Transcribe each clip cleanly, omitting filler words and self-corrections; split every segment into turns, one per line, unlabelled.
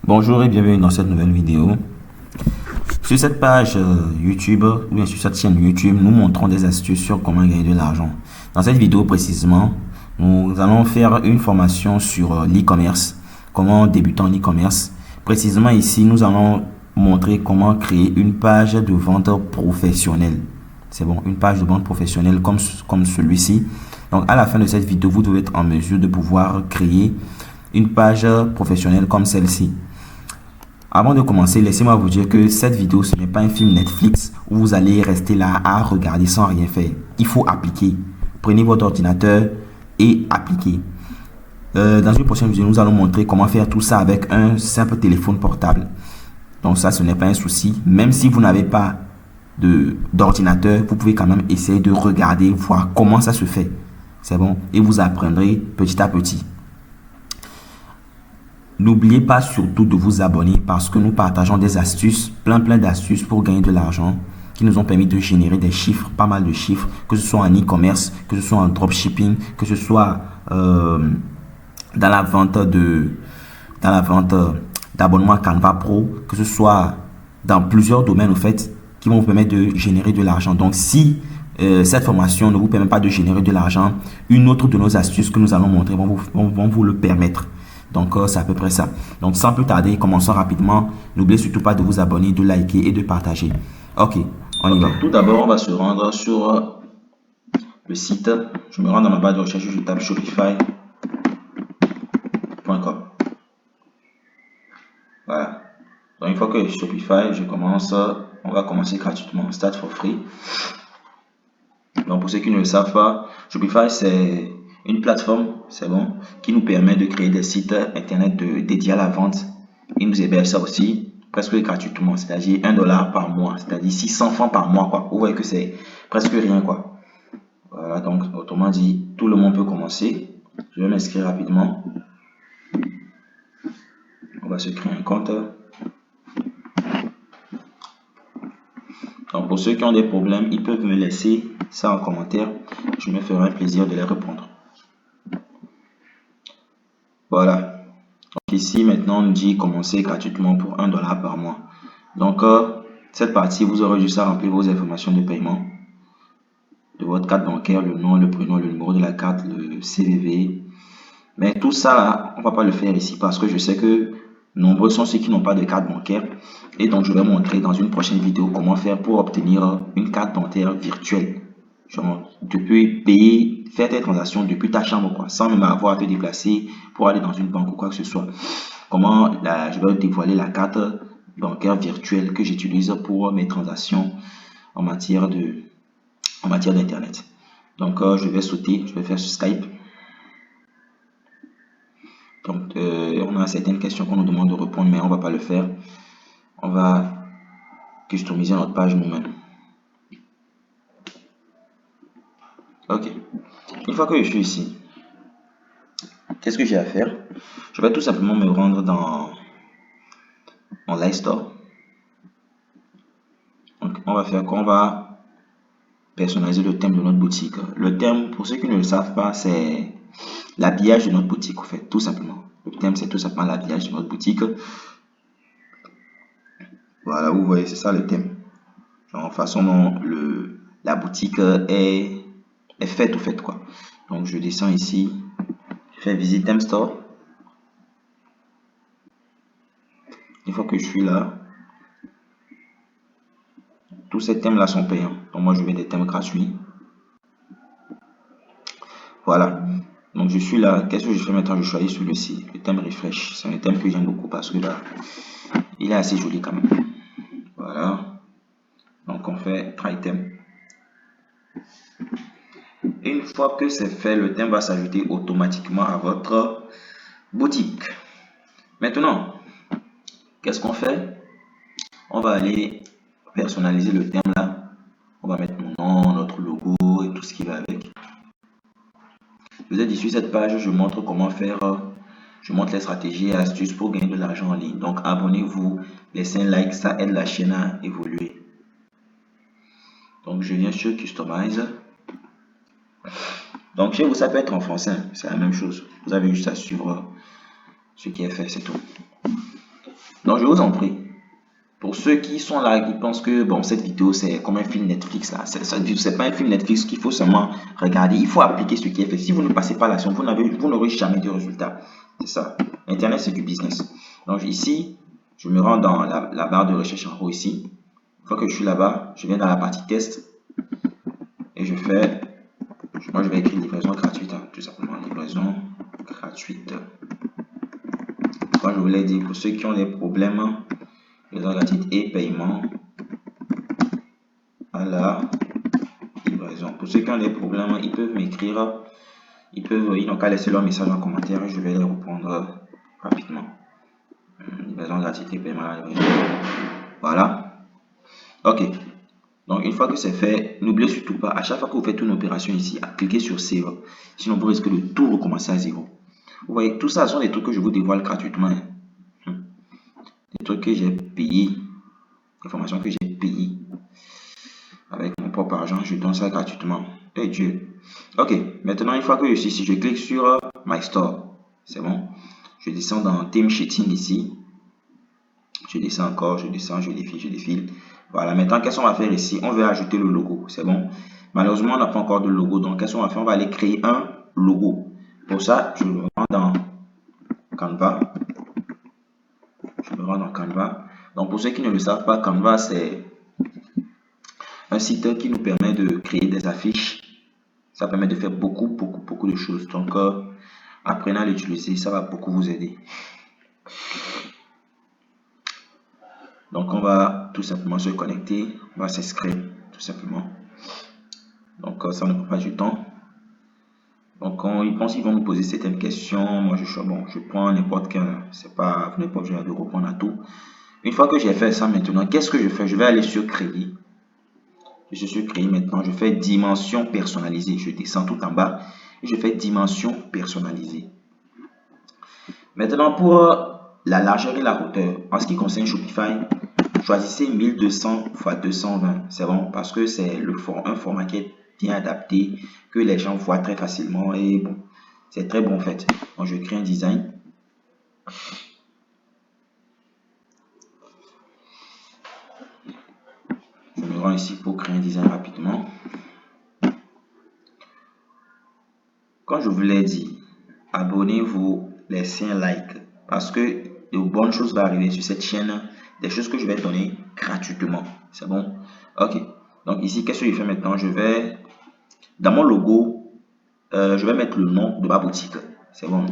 Bonjour et bienvenue dans cette nouvelle vidéo. Sur cette page YouTube ou bien sur cette chaîne YouTube, nous montrons des astuces sur comment gagner de l'argent. Dans cette vidéo précisément, nous allons faire une formation sur l'e-commerce, comment débuter en e-commerce. Précisément ici, nous allons montrer comment créer une page de vente professionnelle. C'est bon, une page de vente professionnelle comme celui-ci. Donc à la fin de cette vidéo, vous devez être en mesure de pouvoir créer une page professionnelle comme celle-ci. Avant de commencer, laissez-moi vous dire que cette vidéo, ce n'est pas un film Netflix où vous allez rester là à regarder sans rien faire. Il faut appliquer. Prenez votre ordinateur et appliquez. Dans une prochaine vidéo, nous allons montrer comment faire tout ça avec un simple téléphone portable. Donc ça, ce n'est pas un souci. Même si vous n'avez pas d'ordinateur, vous pouvez quand même essayer de regarder, voir comment ça se fait. C'est bon. Et vous apprendrez petit à petit. N'oubliez pas surtout de vous abonner parce que nous partageons des astuces, plein d'astuces pour gagner de l'argent qui nous ont permis de générer des chiffres, pas mal de chiffres, que ce soit en e-commerce, que ce soit en dropshipping, que ce soit dans la vente d'abonnements Canva Pro, que ce soit dans plusieurs domaines au fait qui vont vous permettre de générer de l'argent. Donc si cette formation ne vous permet pas de générer de l'argent, une autre de nos astuces que nous allons montrer vont vous le permettre. Donc, c'est à peu près ça. Donc, sans plus tarder, commençons rapidement. N'oubliez surtout pas de vous abonner, de liker et de partager. Ok, on y va. Tout d'abord, on va se rendre sur le site. Je me rends dans ma barre de recherche, je tape shopify.com. Voilà. Donc, une fois que Shopify, on va commencer gratuitement. Start for free. Donc, pour ceux qui ne le savent pas, Shopify, c'est une plateforme, c'est bon, qui nous permet de créer des sites internet dédiés à la vente. Il nous héberge ça aussi presque gratuitement, c'est-à-dire $1 par mois, c'est-à-dire 600 francs par mois, quoi. Vous voyez que c'est presque rien, quoi. Voilà, donc autrement dit, tout le monde peut commencer. Je vais m'inscrire rapidement. On va se créer un compte. Donc pour ceux qui ont des problèmes, ils peuvent me laisser ça en commentaire. Je me ferai un plaisir de les répondre. Voilà. Donc ici maintenant on nous dit commencer gratuitement pour $1 par mois. Donc cette partie, vous aurez juste à remplir vos informations de paiement de votre carte bancaire, le nom, le prénom, le numéro de la carte, le CVV. Mais tout ça là, on va pas le faire ici parce que je sais que nombreux sont ceux qui n'ont pas de carte bancaire. Et donc je vais montrer dans une prochaine vidéo comment faire pour obtenir une carte bancaire virtuelle. Genre, depuis payer, faire tes transactions depuis ta chambre, quoi, sans même avoir à te déplacer pour aller dans une banque ou quoi que ce soit. Comment je vais dévoiler la carte bancaire virtuelle que j'utilise pour mes transactions en matière d'internet. Donc je vais sauter, je vais faire sur Skype. Donc on a certaines questions qu'on nous demande de répondre, mais on va pas le faire. On va customiser notre page nous-mêmes. Ok. Une fois que je suis ici, qu'est-ce que j'ai à faire? Je vais tout simplement me rendre dans mon Live Store. Donc on va faire quoi? On va personnaliser le thème de notre boutique. Le thème, pour ceux qui ne le savent pas, c'est l'habillage de notre boutique, en fait, tout simplement. Le thème, c'est tout simplement l'habillage de notre boutique. Voilà, vous voyez, c'est ça le thème. Genre, façon dont la boutique est faite, au fait, quoi. Donc, je descends ici, je fais Visit Theme Store. Une fois que je suis là, tous ces thèmes-là sont payants. Donc, moi, je vais des thèmes gratuits. Voilà. Donc, je suis là. Qu'est-ce que je fais maintenant? Je choisis celui-ci, le thème Refresh. C'est un thème que j'aime beaucoup parce que là, il est assez joli quand même. Voilà. Donc, on fait Try Theme. Et une fois que c'est fait, le thème va s'ajouter automatiquement à votre boutique. Maintenant, qu'est-ce qu'on fait? On va aller personnaliser le thème là. On va mettre mon nom, notre logo et tout ce qui va avec. Vous êtes sur cette page, je montre comment faire. Je montre les stratégies et astuces pour gagner de l'argent en ligne. Donc abonnez-vous, laissez un like, ça aide la chaîne à évoluer. Donc je viens sur Customize. Donc chez vous, ça peut être en français, c'est la même chose. Vous avez juste à suivre ce qui est fait, c'est tout. Donc, je vous en prie. Pour ceux qui sont là, qui pensent que bon, cette vidéo c'est comme un film Netflix là, c'est pas un film Netflix qu'il faut seulement regarder, il faut appliquer ce qui est fait. Si vous ne passez pas l'action, vous n'aurez jamais de résultat. C'est ça. Internet c'est du business. Donc ici, je me rends dans la barre de recherche en haut ici. Une fois que je suis là-bas, je viens dans la partie test et moi je vais écrire livraison gratuite, hein, tout simplement livraison gratuite. Comme je vous l'ai dit, pour ceux qui ont des problèmes, livraison gratuite et paiement à la livraison. Pour ceux qui ont des problèmes, ils peuvent m'écrire, ils n'ont qu'à laisser leur message en commentaire et je vais les répondre rapidement. Livraison gratuite et paiement à la livraison. Voilà. Ok. Donc une fois que c'est fait, n'oubliez surtout pas, à chaque fois que vous faites une opération ici, cliquez sur Save. Sinon vous risquez de tout recommencer à zéro. Vous voyez, tout ça sont des trucs que je vous dévoile gratuitement. Des trucs que j'ai payés, des formations que j'ai payées. Avec mon propre argent, je donne ça gratuitement. Et Dieu. Ok, maintenant une fois que je suis ici, je clique sur My Store. C'est bon. Je descends dans Theme Sheeting ici. Je descends encore, je descends, je défile. Voilà, maintenant qu'est-ce qu'on va faire ici? On va ajouter le logo. C'est bon. Malheureusement, on n'a pas encore de logo. Donc qu'est-ce qu'on va faire? On va aller créer un logo. Pour ça, je me rends dans Canva. Donc pour ceux qui ne le savent pas, Canva, c'est un site qui nous permet de créer des affiches. Ça permet de faire beaucoup de choses. Donc, apprenez à l'utiliser, ça va beaucoup vous aider. Donc, on va tout simplement se connecter. On va s'inscrire, tout simplement. Donc, ça ne prend pas du temps. Donc, ils pensent qu'ils vont nous poser certaines questions. Moi, je prends n'importe quel. C'est pas, vous n'êtes pas obligé de répondre à tout. Une fois que j'ai fait ça maintenant, qu'est-ce que je fais? Je vais aller sur crédit. Je suis sur crédit maintenant. Je fais dimension personnalisée. Je descends tout en bas et je fais dimension personnalisée. Maintenant, pour la largeur et la hauteur, en ce qui concerne Shopify, choisissez 1200 x 220. C'est bon parce que c'est un format qui est bien adapté, que les gens voient très facilement et bon, c'est très bon en fait. Donc, je crée un design. Je me rends ici pour créer un design rapidement. Comme je vous l'ai dit, abonnez-vous, laissez un like parce que de bonnes choses vont arriver sur cette chaîne, des choses que je vais donner gratuitement. C'est bon? Ok. Donc ici, qu'est-ce que je fais maintenant? Je vais, dans mon logo, je vais mettre le nom de ma boutique. C'est bon.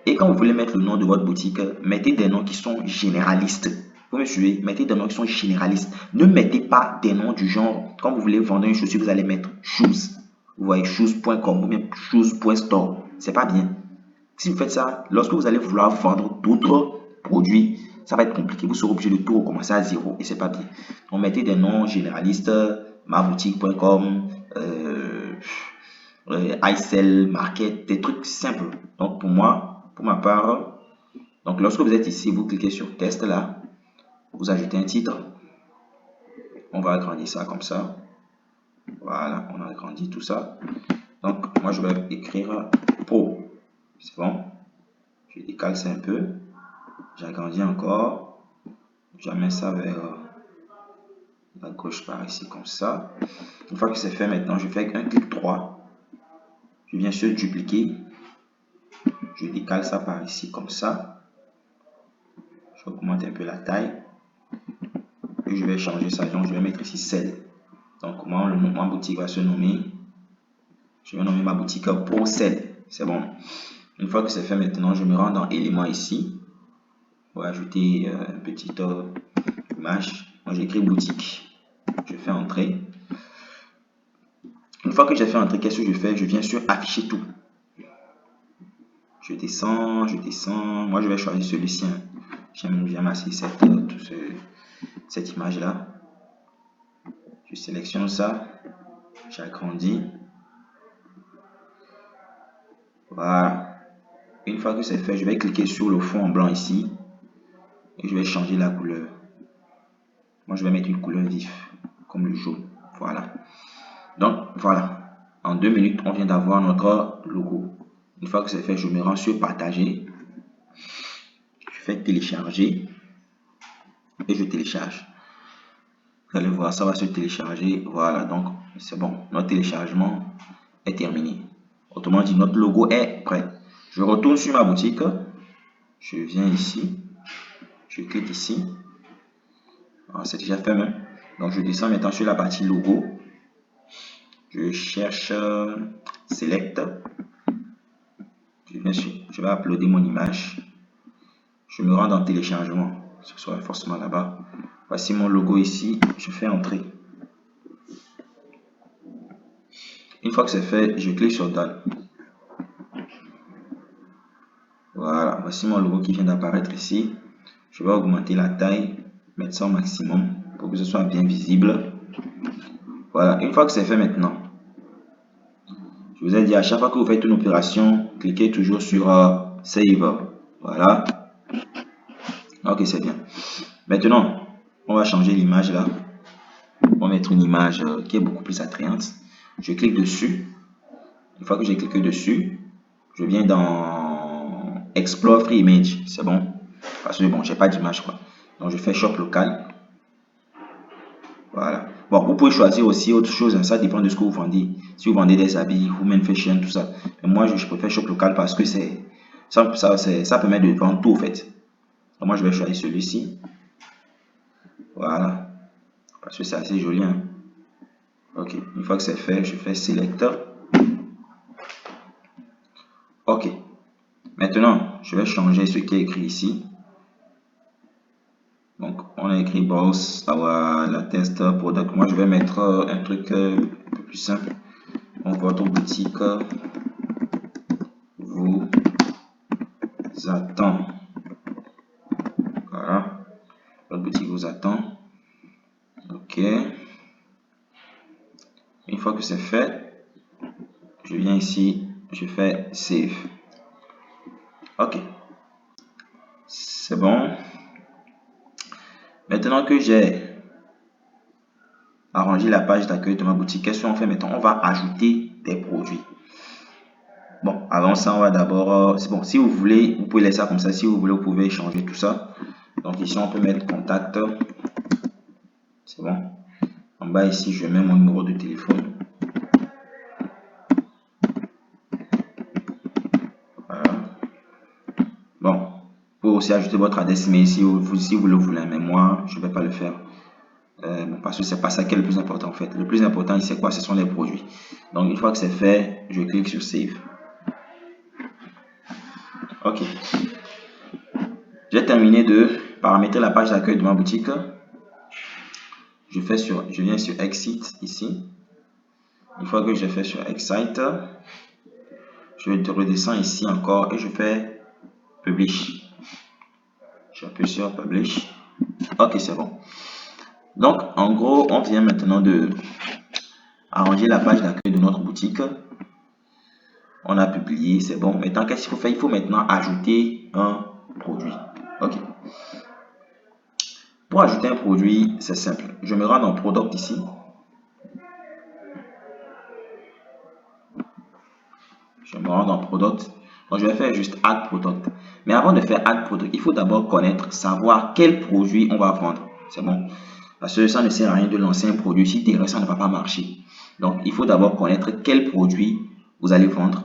Et quand vous voulez mettre le nom de votre boutique, mettez des noms qui sont généralistes. Vous me suivez? Mettez des noms qui sont généralistes. Ne mettez pas des noms du genre, quand vous voulez vendre une chaussure, vous allez mettre shoes. Vous voyez shoes.com ou bien shoes.store. C'est pas bien. Si vous faites ça, lorsque vous allez vouloir vendre d'autres produits, ça va être compliqué. Vous serez obligé de tout recommencer à zéro et c'est pas bien. Donc mettez des noms généralistes, maboutique.com, iSell, Market, des trucs simples. Donc pour moi, pour ma part, donc lorsque vous êtes ici, vous cliquez sur test là, vous ajoutez un titre. On va agrandir ça comme ça. Voilà, on a agrandi tout ça. Donc moi je vais écrire pro. C'est bon. Je décale ça un peu. J'agrandis encore. Je mets ça vers la gauche par ici comme ça. Une fois que c'est fait maintenant, je fais un clic droit. Je viens sur dupliquer. Je décale ça par ici comme ça. J'augmente un peu la taille. Et je vais changer ça. Donc je vais mettre ici sell. Donc ma boutique va se nommer. Je vais nommer ma boutique pour sell. C'est bon. Une fois que c'est fait maintenant, je me rends dans éléments ici. On va ajouter une petite image. Moi j'écris boutique. Je fais entrer. Une fois que j'ai fait entrer, qu'est-ce que je fais? Je viens sur afficher tout. Je descends. Moi je vais choisir celui-ci. J'aime bien masser cette image là. Je sélectionne ça. J'agrandis. Voilà. Une fois que c'est fait, je vais cliquer sur le fond en blanc ici. Et je vais changer la couleur. Moi je vais mettre une couleur vive. Comme le jaune. Voilà. Donc voilà. En 2 minutes, on vient d'avoir notre logo. Une fois que c'est fait, je me rends sur partager. Je fais télécharger. et je télécharge. Vous allez voir, ça va se télécharger. Voilà, donc c'est bon. Notre téléchargement est terminé. Autrement dit, notre logo est prêt. Je retourne sur ma boutique. Je viens ici. Je clique ici. C'est déjà fait même. Donc je descends maintenant sur la partie logo. Je cherche Select. Je vais uploader mon image. Je me rends dans téléchargement. Ce sera forcément là-bas. Voici mon logo ici. Je fais entrer. Une fois que c'est fait, je clique sur Done. Voilà, voici mon logo qui vient d'apparaître ici. Je vais augmenter la taille, mettre ça au maximum pour que ce soit bien visible. Voilà, une fois que c'est fait maintenant, je vous ai dit à chaque fois que vous faites une opération, cliquez toujours sur Save. Voilà. Ok, c'est bien. Maintenant, on va changer l'image là. On va mettre une image qui est beaucoup plus attrayante. Je clique dessus. Une fois que j'ai cliqué dessus, je viens dans Explore Free Image. C'est bon. Parce que bon, j'ai pas d'image quoi. Donc je fais Shop local. Voilà. Bon, vous pouvez choisir aussi autre chose. Ça dépend de ce que vous vendez. Si vous vendez des habits, women fashion, tout ça. Mais moi, je préfère Shop local parce que ça permet de vendre tout en fait. Donc, moi, je vais choisir celui-ci. Voilà. Parce que c'est assez joli. Hein? Ok. Une fois que c'est fait, je fais Select. Ok. Maintenant, je vais changer ce qui est écrit ici. Donc, on a écrit Boss, la test product. Moi, je vais mettre un truc un peu plus simple. Donc, votre boutique vous attend. Voilà. Votre boutique vous attend. Ok. Une fois que c'est fait, je viens ici, je fais Save. Ok. C'est bon. Maintenant que j'ai arrangé la page d'accueil de ma boutique, qu'est-ce qu'on fait maintenant? On va ajouter des produits. Bon, avant ça, on va d'abord... c'est bon, si vous voulez, vous pouvez laisser ça comme ça. Si vous voulez, vous pouvez changer tout ça. Donc ici, on peut mettre contact. C'est bon. En bas ici, je mets mon numéro de téléphone. Voilà. Bon, vous pouvez aussi ajouter votre adresse email si vous le voulez. Mais moi, je ne vais pas le faire. Parce que c'est pas ça qui est le plus important en fait. Le plus important ici, c'est quoi? Ce sont les produits. Donc, une fois que c'est fait, je clique sur Save. Ok. J'ai terminé de paramétrer la page d'accueil de ma boutique. Je viens sur Exit ici. Une fois que j'ai fait sur Exit, je redescends ici encore et je fais Publish. J'appuie sur Publish. Ok, c'est bon. Donc, en gros, on vient maintenant de arranger la page d'accueil de notre boutique. On a publié, c'est bon. Maintenant, qu'est-ce qu'il faut faire? Il faut maintenant ajouter un produit. Ok. Pour ajouter un produit, c'est simple. Je me rends dans Product ici. Je me rends dans Product. Donc, je vais faire juste Add Product. Mais avant de faire Add Product, il faut d'abord connaître, savoir quel produit on va vendre. C'est bon. Parce que ça ne sert à rien de lancer un produit si derrière ça ne va pas marcher. Donc, il faut d'abord connaître quel produit vous allez vendre.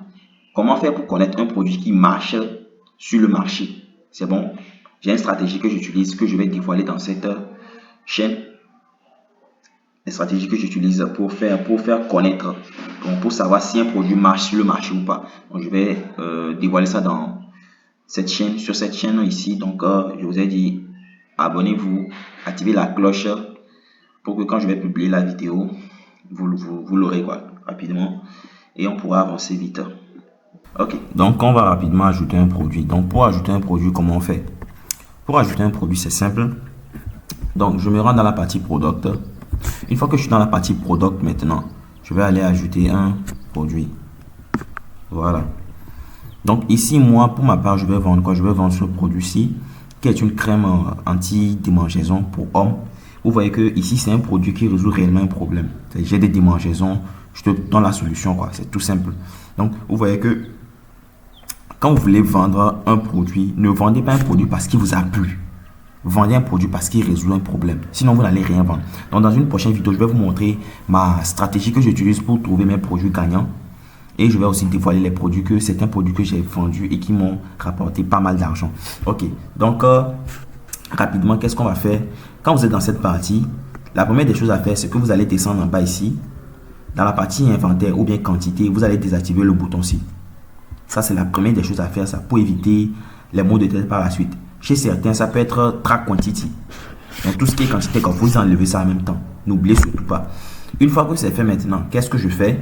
Comment faire pour connaître un produit qui marche sur le marché? C'est bon. J'ai une stratégie que j'utilise, que je vais dévoiler dans cette chaîne. Les stratégies que j'utilise pour faire connaître, donc pour savoir si un produit marche sur le marché ou pas. Donc, je vais dévoiler ça dans cette chaîne, sur cette chaîne ici. Donc, je vous ai dit, abonnez-vous, activez la cloche pour que quand je vais publier la vidéo, vous l'aurez rapidement et on pourra avancer vite. Ok. Donc, on va rapidement ajouter un produit. Donc, pour ajouter un produit, comment on fait? Pour ajouter un produit, c'est simple. Donc, je me rends dans la partie Product. Une fois que je suis dans la partie Product maintenant, je vais aller ajouter un produit. Voilà. Donc, ici, moi, pour ma part, je vais vendre quoi? Je vais vendre ce produit-ci, qui est une crème anti-démangeaison pour hommes. Vous voyez que ici, c'est un produit qui résout réellement un problème. J'ai des démangeaisons, je te donne la solution, quoi. C'est tout simple. Donc, vous voyez que quand vous voulez vendre un produit, ne vendez pas un produit parce qu'il vous a plu. vendez un produit parce qu'il résout un problème. Sinon, vous n'allez rien vendre. Donc, dans une prochaine vidéo, je vais vous montrer ma stratégie que j'utilise pour trouver mes produits gagnants. Et je vais aussi dévoiler les produits que c'est un produit que j'ai vendu et qui m'ont rapporté pas mal d'argent. Ok, donc rapidement, qu'est-ce qu'on va faire? Quand vous êtes dans cette partie, la première des choses à faire, c'est que vous allez descendre en bas ici. Dans la partie inventaire ou bien quantité, vous allez désactiver le bouton-ci. Ça, c'est la première des choses à faire, ça, pour éviter les maux de tête par la suite. Chez certains, ça peut être track quantity. Donc, tout ce qui est quantité, quand vous enlevez ça en même temps, n'oubliez surtout pas. Une fois que c'est fait maintenant, qu'est-ce que je fais?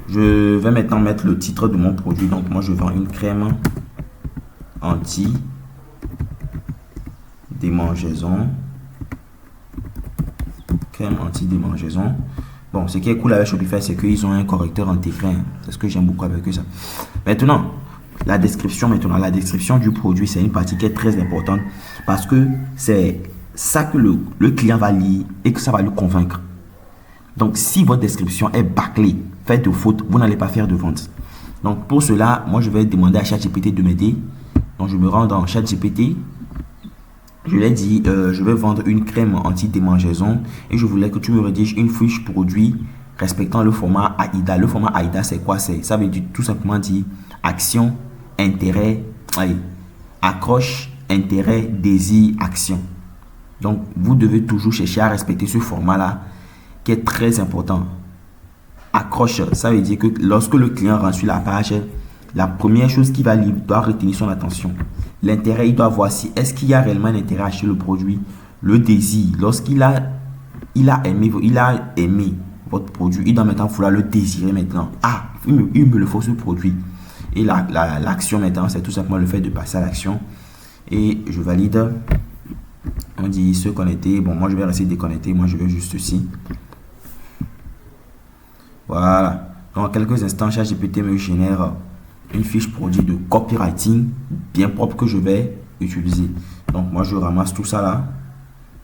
Je vais maintenant mettre le titre de mon produit. Donc, moi, je vends une crème anti-démangeaison. Crème anti-démangeaison. Bon, ce qui est cool avec Shopify, c'est qu'ils ont un correcteur intégré. C'est ce que j'aime beaucoup avec ça. Maintenant, la description du produit, c'est une partie qui est très importante parce que c'est ça que le client va lire et que ça va lui convaincre. Donc, si votre description est bâclée, faites de faute, vous n'allez pas faire de vente. Donc, pour cela, moi, je vais demander à ChatGPT de m'aider. Donc, je me rends dans ChatGPT. Je lui ai dit, je vais vendre une crème anti-démangeaison et je voulais que tu me rédiges une fiche produit respectant le format AIDA. Le format AIDA, c'est quoi? Ça veut dire tout simplement dire action, intérêt, accroche, intérêt, désir, action. Donc, vous devez toujours chercher à respecter ce format-là qui est très important. Accroche, ça veut dire que lorsque le client rentre sur la page, la première chose qu'il va lire doit retenir son attention. L'intérêt, il doit voir si est-ce qu'il y a réellement un intérêt à acheter le produit. Le désir, lorsqu'il a aimé votre produit, il doit maintenant vouloir le désirer maintenant. Ah, il me le faut ce produit. Et l'action maintenant, c'est tout simplement le fait de passer à l'action. Et je valide. On dit se connecter. Bon, moi je vais rester déconnecté. Moi je vais juste ceci. Voilà. Dans quelques instants, ChatGPT me génère une fiche produit de copywriting bien propre que je vais utiliser. Donc moi je ramasse tout ça là.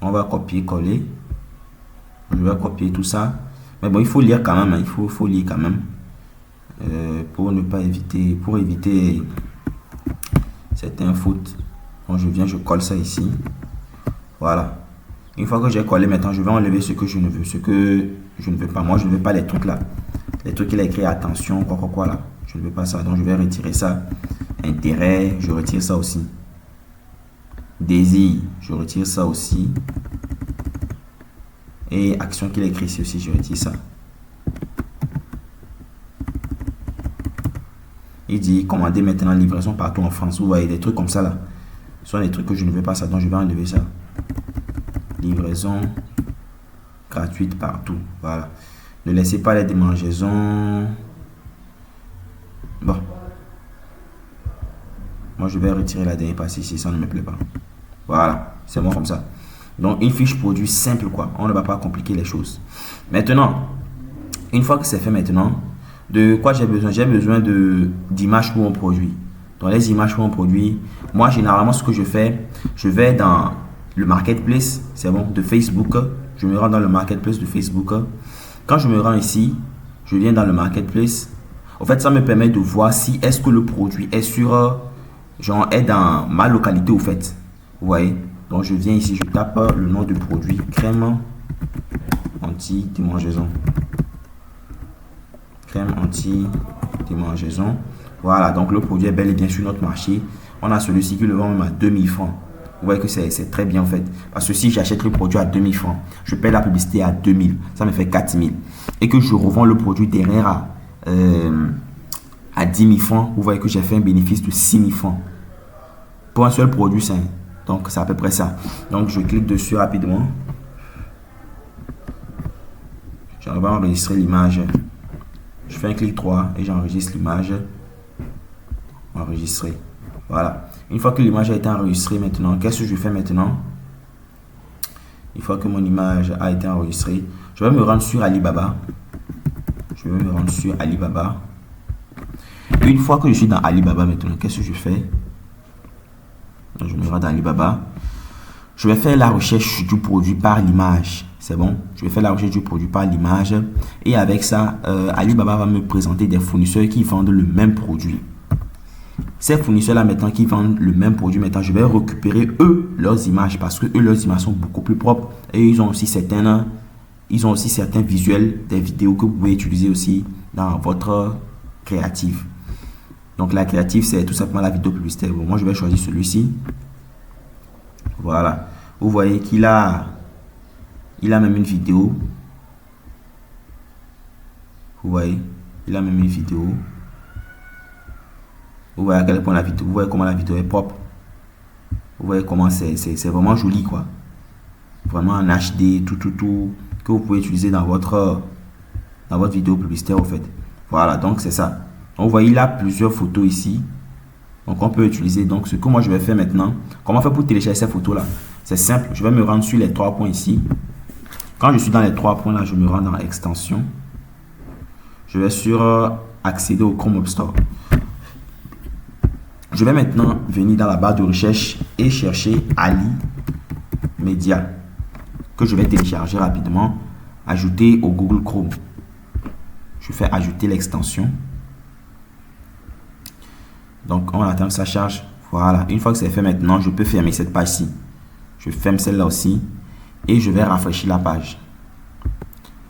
On va copier-coller. Je vais copier tout ça. Mais bon, il faut lire quand même. Hein. Il faut lire quand même. Pour éviter certaines fautes. Donc je viens, je colle ça ici. Voilà. Une fois que j'ai collé, maintenant je vais enlever ce que je ne veux. Ce que je ne veux pas. Moi je ne veux pas les trucs là. Les trucs qu'il a écrit attention, quoi là. Je ne veux pas ça. Donc je vais retirer ça. Intérêt, je retire ça aussi. Désir, je retire ça aussi. Et action qu'il a écrit ici aussi, je retire ça. Il dit commander maintenant livraison partout en France. Vous voyez des trucs comme ça là. Ce sont des trucs que je ne veux pas ça. Donc je vais enlever ça. Livraison gratuite partout. Voilà. Ne laissez pas les démangeaisons. Bon. Moi je vais retirer la dernière partie ici. Ça ne me plaît pas. Voilà. C'est bon comme ça. Donc une fiche produit simple quoi. On ne va pas compliquer les choses. Maintenant, une fois que c'est fait maintenant, de quoi j'ai besoin? J'ai besoin d'images pour mon produit. Dans les images pour mon produit, moi généralement ce que je fais, je vais dans le marketplace, c'est bon, de Facebook. Je me rends dans le marketplace de Facebook. Quand je me rends ici, je viens dans le marketplace. En fait, ça me permet de voir si est-ce que le produit est sur, genre est dans ma localité au fait. Vous voyez? Donc je viens ici, je tape le nom du produit, crème anti-démangeaison. Crème anti-démangeaison. Voilà, donc le produit est bel et bien sur notre marché. On a celui-ci qui le vend même à 2000 francs. Vous voyez que c'est très bien en fait. Parce que si j'achète le produit à 2000 francs, je paye la publicité à 2000. Ça me fait 4000. Et que je revends le produit derrière à 10 000 francs. Vous voyez que j'ai fait un bénéfice de 6 000 francs. Pour un seul produit, c'est donc c'est à peu près ça. Donc je clique dessus rapidement. Je vais enregistrer l'image. Je fais un clic droit et j'enregistre l'image. Enregistrer. Voilà. Une fois que l'image a été enregistrée maintenant, qu'est-ce que je fais maintenant? Une fois que mon image a été enregistrée, je vais me rendre sur Alibaba. Je vais me rendre sur Alibaba. Une fois que je suis dans Alibaba maintenant, qu'est-ce que je fais? Donc, je me rends dans Alibaba. Je vais faire la recherche du produit par l'image. C'est bon? Je vais faire la recherche du produit par l'image. Et avec ça, Alibaba va me présenter des fournisseurs qui vendent le même produit. Ces fournisseurs-là maintenant qui vendent le même produit, maintenant je vais récupérer eux leurs images parce que eux leurs images sont beaucoup plus propres et ils ont aussi certains visuels des vidéos que vous pouvez utiliser aussi dans votre créative. Donc la créative c'est tout simplement la vidéo publicitaire. Bon, moi je vais choisir celui-ci. Voilà. Vous voyez qu'il a même une vidéo. Vous voyez, il a même une vidéo. Vous voyez à quel point la vidéo, vous voyez comment la vidéo est propre. Vous voyez comment c'est vraiment joli quoi. Vraiment en HD, tout que vous pouvez utiliser dans votre vidéo publicitaire au fait. Voilà, donc c'est ça. Donc vous voyez, il a plusieurs photos ici. Donc on peut utiliser. Donc ce que moi je vais faire maintenant, comment faire pour télécharger ces photos là? C'est simple, je vais me rendre sur les 3 points ici. Quand je suis dans les 3 points là, je me rends dans extension. Je vais sur accéder au Chrome Web Store. Je vais maintenant venir dans la barre de recherche et chercher Ali Media que je vais télécharger rapidement, ajouter au Google Chrome. Je fais ajouter l'extension. Donc on attend que ça charge. Voilà, une fois que c'est fait maintenant, je peux fermer cette page-ci. Je ferme celle-là aussi et je vais rafraîchir la page.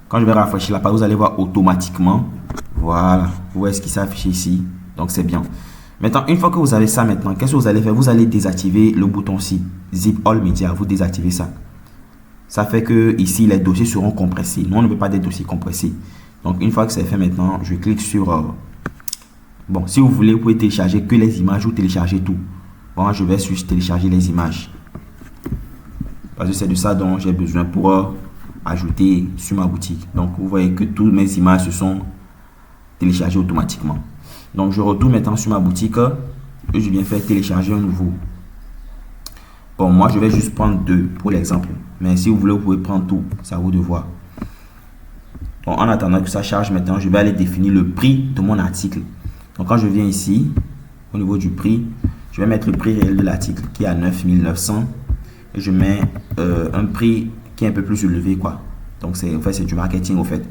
Quand je vais rafraîchir la page, vous allez voir automatiquement. Voilà, vous voyez ce qui s'affiche ici. Donc c'est bien. Maintenant, une fois que vous avez ça maintenant, qu'est-ce que vous allez faire? Vous allez désactiver le bouton-ci, Zip All Media. Vous désactivez ça. Ça fait que ici, les dossiers seront compressés. Nous, on ne veut pas des dossiers compressés. Donc, une fois que c'est fait maintenant, je clique sur... bon, si vous voulez, vous pouvez télécharger que les images ou télécharger tout. Bon, je vais juste télécharger les images. Parce que c'est de ça dont j'ai besoin pour ajouter sur ma boutique. Donc, vous voyez que toutes mes images se sont téléchargées automatiquement. Donc, je retourne maintenant sur ma boutique et je viens faire télécharger un nouveau. Bon, moi, je vais juste prendre 2 pour l'exemple. Mais si vous voulez, vous pouvez prendre tout. C'est à vous de voir. Donc, en attendant que ça charge maintenant, je vais aller définir le prix de mon article. Donc, quand je viens ici, au niveau du prix, je vais mettre le prix réel de l'article qui est à 9 900. Et je mets un prix qui est un peu plus élevé, quoi. Donc, en fait, c'est du marketing, au fait.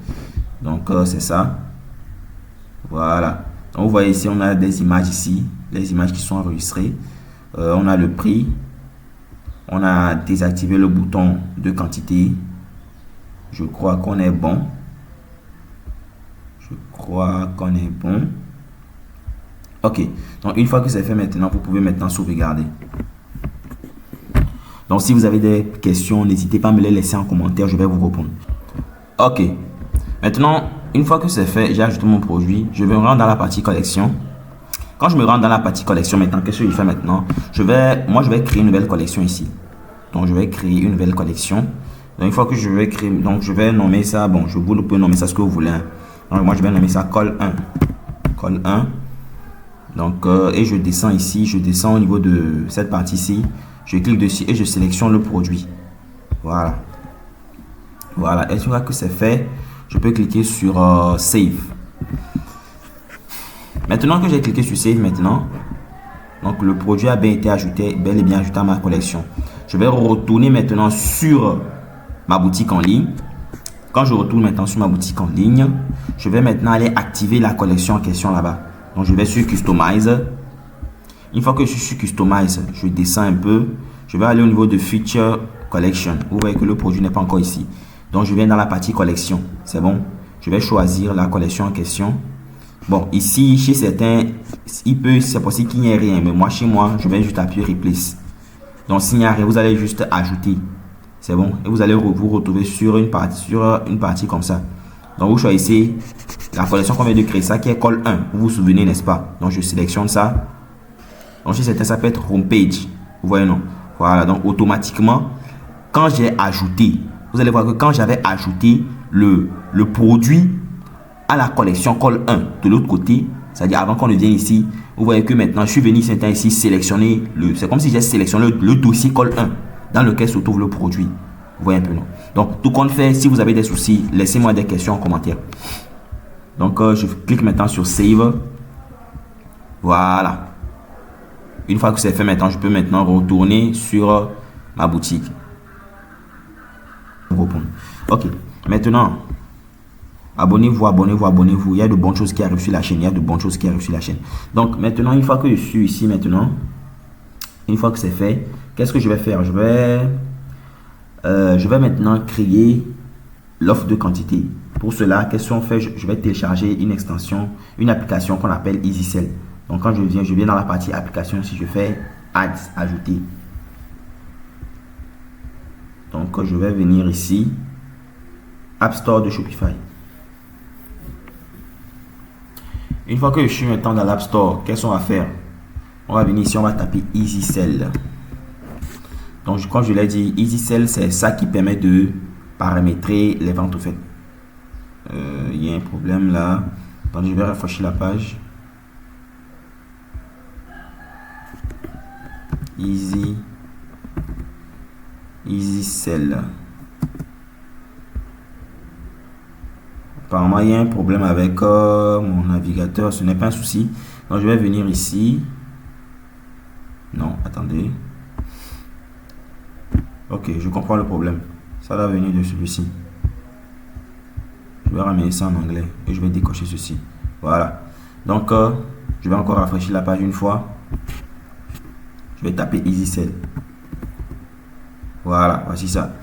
Donc, c'est ça. Voilà. Donc, vous voyez ici, on a des images ici, les images qui sont enregistrées. On a le prix. On a désactivé le bouton de quantité. Je crois qu'on est bon. Ok. Donc, une fois que c'est fait maintenant, vous pouvez maintenant sauvegarder. Donc, si vous avez des questions, n'hésitez pas à me les laisser en commentaire. Je vais vous répondre. Ok. Maintenant, une fois que c'est fait, j'ai ajouté mon produit. Je vais me rendre dans la partie collection. Quand je me rends dans la partie collection maintenant, qu'est-ce que je fais maintenant? Moi, je vais créer une nouvelle collection ici. Donc, je vais créer une nouvelle collection. Donc, une fois que je vais créer, donc je vais nommer ça. Bon, vous pouvez nommer ça ce que vous voulez. Hein. Donc, moi, je vais nommer ça Col 1. Col 1. Donc, et je descends ici. Je descends au niveau de cette partie-ci. Je clique dessus et je sélectionne le produit. Voilà. Voilà. Et une fois que c'est fait, je peux cliquer sur Save. Maintenant que j'ai cliqué sur Save maintenant, donc le produit a bien été ajouté, bel et bien ajouté à ma collection. Je vais retourner maintenant sur ma boutique en ligne. Quand je retourne maintenant sur ma boutique en ligne, je vais maintenant aller activer la collection en question là-bas. Donc je vais sur Customize. Une fois que je suis sur Customize, je descends un peu. Je vais aller au niveau de Feature Collection. Vous voyez que le produit n'est pas encore ici. Donc je viens dans la partie collection. C'est bon. Je vais choisir la collection en question. Bon, ici, chez certains, c'est possible qu'il n'y ait rien. Mais moi, chez moi, je vais juste appuyer Replace. Donc s'il n'y a rien, vous allez juste ajouter. C'est bon. Et vous allez vous retrouver sur une partie comme ça. Donc vous choisissez la collection qu'on vient de créer, ça qui est Col 1. Vous vous souvenez, n'est-ce pas? Donc je sélectionne ça. Donc chez certains, ça peut être Homepage. Vous voyez, non? Voilà. Donc automatiquement, quand j'ai ajouté, vous allez voir que quand j'avais ajouté le produit à la collection Col 1 de l'autre côté, c'est-à-dire avant qu'on ne vienne ici, vous voyez que maintenant, je suis venu ici sélectionner c'est comme si j'ai sélectionné le dossier Col 1 dans lequel se trouve le produit. Vous voyez un peu, non? Donc, tout compte fait, si vous avez des soucis, laissez-moi des questions en commentaire. Donc, je clique maintenant sur Save. Voilà. Une fois que c'est fait maintenant, je peux maintenant retourner sur ma boutique. Ok. Maintenant, Abonnez-vous, abonnez-vous, abonnez-vous. Il y a de bonnes choses qui arrivent sur la chaîne. Il y a de bonnes choses qui arrivent sur la chaîne. Donc maintenant, une fois que je suis ici maintenant, une fois que c'est fait, qu'est-ce que je vais faire? Je vais maintenant créer l'offre de quantité. Pour cela, qu'est-ce qu'on fait? Je vais télécharger une extension, une application qu'on appelle EasySell. Donc quand je viens dans la partie application, si je fais Ads, ajouter. Donc je vais venir ici, App Store de Shopify. Une fois que je suis maintenant dans l'App Store, qu'est-ce qu'on va faire? On va venir ici, on va taper EasySell. Donc comme je l'ai dit, EasySell, c'est ça qui permet de paramétrer les ventes au fait. Il y a un problème là. Donc je vais rafraîchir la page. EasySell. Apparemment, il y a un problème avec mon navigateur. Ce n'est pas un souci. Donc, je vais venir ici. Non, attendez. Ok, je comprends le problème. Ça va venir de celui-ci. Je vais ramener ça en anglais et je vais décocher ceci. Voilà. Donc, je vais encore rafraîchir la page une fois. Je vais taper EasySell. Voilà, voici ça.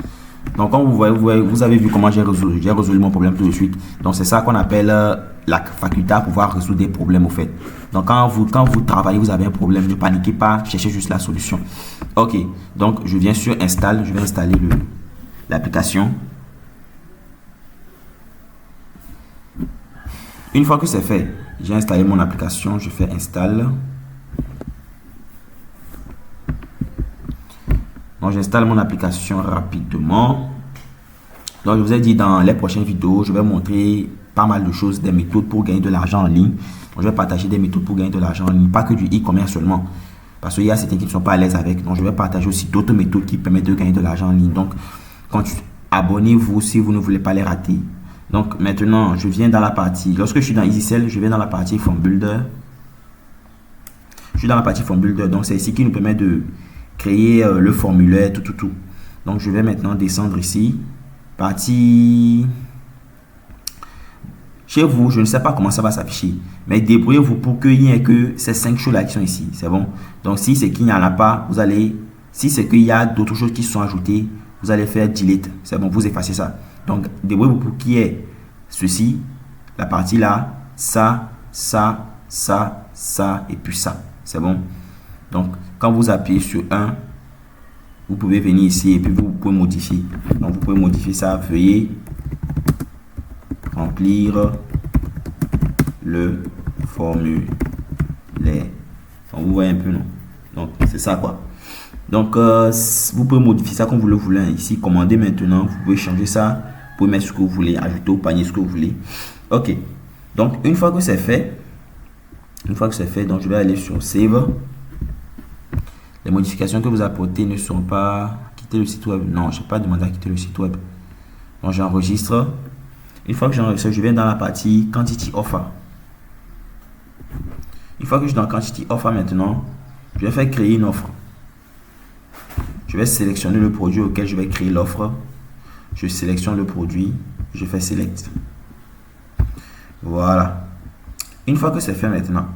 Donc, comme vous voyez, vous avez vu comment j'ai résolu mon problème tout de suite. Donc, c'est ça qu'on appelle la faculté à pouvoir résoudre des problèmes au fait. Donc, quand vous travaillez, vous avez un problème, ne paniquez pas, cherchez juste la solution. Ok, donc je viens sur Install, je vais installer l'application. Une fois que c'est fait, j'ai installé mon application, je fais Install. Donc, j'installe mon application rapidement. Donc, je vous ai dit dans les prochaines vidéos, je vais montrer pas mal de choses, des méthodes pour gagner de l'argent en ligne. Donc, je vais partager des méthodes pour gagner de l'argent en ligne, pas que du e-commerce seulement. Parce qu'il y a certains qui ne sont pas à l'aise avec. Donc, je vais partager aussi d'autres méthodes qui permettent de gagner de l'argent en ligne. Donc, abonnez-vous si vous ne voulez pas les rater. Donc, maintenant, je viens dans la partie. Lorsque je suis dans EasySell, je viens dans la partie Form Builder. Je suis dans la partie Form Builder. Donc, c'est ici qui nous permet de créer le formulaire, tout. Donc, je vais maintenant descendre ici. Partie... Chez vous, je ne sais pas comment ça va s'afficher. Mais débrouillez-vous pour qu'il n'y ait que ces 5 choses-là qui sont ici. C'est bon. Donc, si c'est qu'il n'y en a pas, vous allez... Si c'est qu'il y a d'autres choses qui sont ajoutées, vous allez faire delete. C'est bon, vous effacez ça. Donc, débrouillez-vous pour qu'il y ait ceci, la partie là, ça, et puis ça. C'est bon. Donc, quand vous appuyez sur 1, vous pouvez venir ici et puis vous pouvez modifier. Donc, vous pouvez modifier ça. Veuillez remplir le formulaire. Donc, vous voyez un peu, non? Donc, c'est ça, quoi. Donc, vous pouvez modifier ça comme vous le voulez. Ici, commander maintenant. Vous pouvez changer ça. Vous pouvez mettre ce que vous voulez, ajouter au panier ce que vous voulez. Ok. Donc, une fois que c'est fait, donc je vais aller sur Save. Les modifications que vous apportez ne seront pas... Quitter le site web. Non, je n'ai pas demandé à quitter le site web. Donc, j'enregistre. Une fois que j'enregistre, je viens dans la partie Quantity Offer. Une fois que je suis dans Quantity Offer maintenant, je vais faire créer une offre. Je vais sélectionner le produit auquel je vais créer l'offre. Je sélectionne le produit. Je fais Select. Voilà. Une fois que c'est fait maintenant,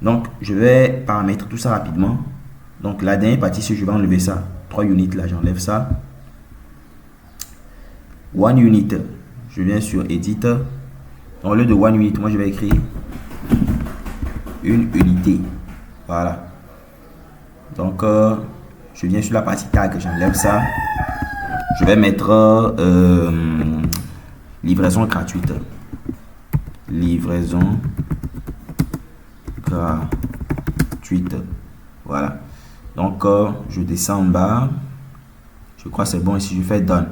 donc je vais paramétrer tout ça rapidement. Donc la dernière partie, si je vais enlever ça, 3 units là, j'enlève ça. 1 unit, je viens sur Edit. Donc, au lieu de 1 unit, moi je vais écrire une unité. Voilà. Donc je viens sur la partie tag, j'enlève ça. Je vais mettre livraison gratuite. Livraison gratuite. Voilà. Donc, je descends en bas. Je crois que c'est bon. Ici, je fais Done.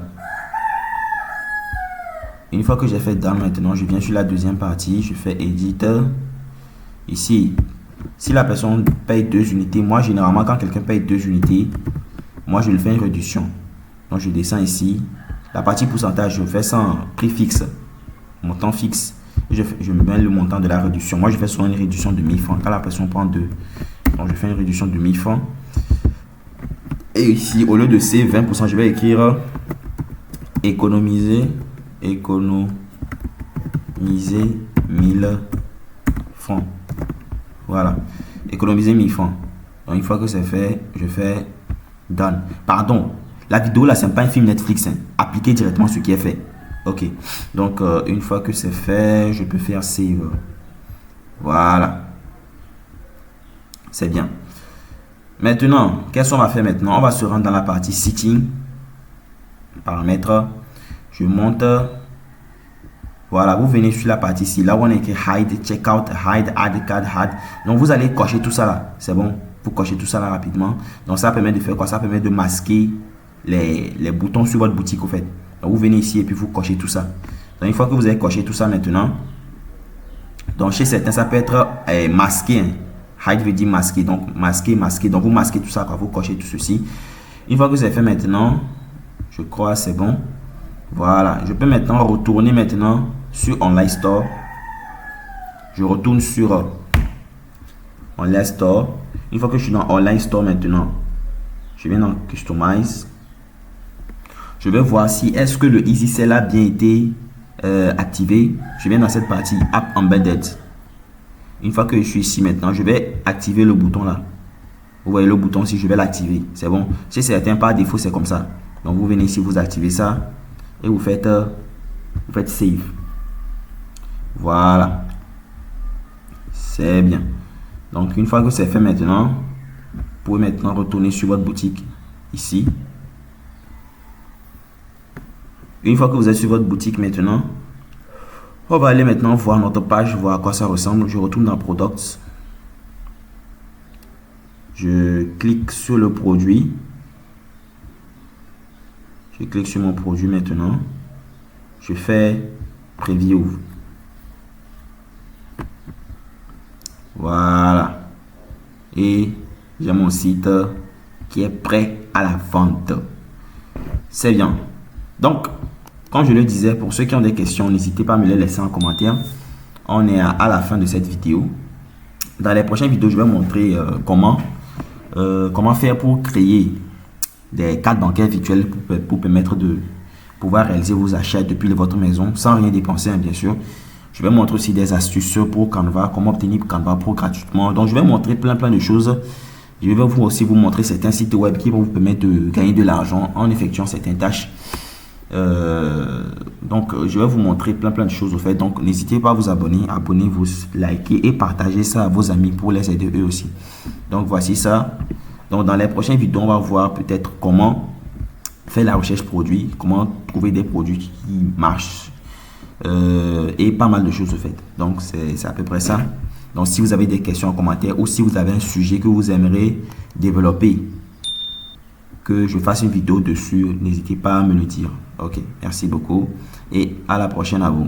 Une fois que j'ai fait Done, maintenant, je viens sur la deuxième partie. Je fais Edit. Ici, si la personne paye 2 unités, moi, généralement, quand quelqu'un paye 2 unités, moi, je lui fais une réduction. Donc, je descends ici. La partie pourcentage, je fais ça en prix fixe. Montant fixe. Je mets le montant de la réduction. Moi, je fais souvent une réduction de 1000 francs. Quand la personne prend 2. Donc, je fais une réduction de 1000 francs. Et ici, au lieu de ces 20%, je vais écrire économiser économiser 1000 francs. Voilà, économiser 1000 francs. Donc une fois que c'est fait, je fais done. Pardon, la vidéo là, c'est pas un film Netflix, hein. Appliquez directement ce qui est fait. Ok, donc une fois que c'est fait, je peux faire save. Voilà, c'est bien. Maintenant, qu'est-ce qu'on va faire maintenant? On va se rendre dans la partie setting, paramètres. Je monte. Voilà, vous venez sur la partie ici, là où on a écrit hide, checkout, hide, add card, hide. Donc vous allez cocher tout ça là, c'est bon, vous cochez tout ça là rapidement. Donc ça permet de faire quoi? Ça permet de masquer les boutons sur votre boutique au fait. Donc vous venez ici et puis vous cochez tout ça. Donc une fois que vous avez coché tout ça maintenant, donc chez certains ça peut être masqué, hein. Hide veut dire masquer, donc masquer, masquer. Donc vous masquez tout ça quand vous cochez tout ceci. Une fois que vous avez fait maintenant, je crois c'est bon. Voilà, je peux maintenant retourner maintenant sur Online Store. Je retourne sur Online Store. Une fois que je suis dans Online Store maintenant, je viens dans Customize. Je vais voir si est-ce que le Easy Sell a bien été activé. Je viens dans cette partie App Embedded. Une fois que je suis ici maintenant, je vais activer le bouton là. Vous voyez le bouton si je vais l'activer. C'est bon. Chez certains par défaut c'est comme ça. Donc vous venez ici, vous activez ça et vous faites save. Voilà. C'est bien. Donc une fois que c'est fait maintenant, vous pouvez maintenant retourner sur votre boutique ici. Une fois que vous êtes sur votre boutique maintenant, on va aller maintenant voir notre page, voir à quoi ça ressemble. Je retourne dans Products. Je clique sur le produit. Je clique sur mon produit maintenant. Je fais Preview. Voilà. Et j'ai mon site qui est prêt à la vente. C'est bien. Donc, comme je le disais, pour ceux qui ont des questions, n'hésitez pas à me les laisser en commentaire. On est à la fin de cette vidéo. Dans les prochaines vidéos, je vais montrer comment faire pour créer des cartes bancaires virtuelles pour permettre de pouvoir réaliser vos achats depuis votre maison sans rien dépenser, hein, bien sûr. Je vais montrer aussi des astuces pour Canva, comment obtenir Canva Pro gratuitement. Donc, je vais montrer plein de choses. Je vais aussi vous montrer certains sites web qui vont vous permettre de gagner de l'argent en effectuant certaines tâches. Donc je vais vous montrer plein de choses au fait. Donc n'hésitez pas à vous abonner, abonnez-vous, likez et partagez ça à vos amis pour les aider eux aussi. Donc voici ça. Donc dans les prochaines vidéos, on va voir peut-être comment faire la recherche produit, comment trouver des produits qui marchent et pas mal de choses au fait. Donc c'est à peu près ça. Donc si vous avez des questions en commentaire ou si vous avez un sujet que vous aimeriez développer, que je fasse une vidéo dessus, n'hésitez pas à me le dire. Ok, merci beaucoup et à la prochaine à vous.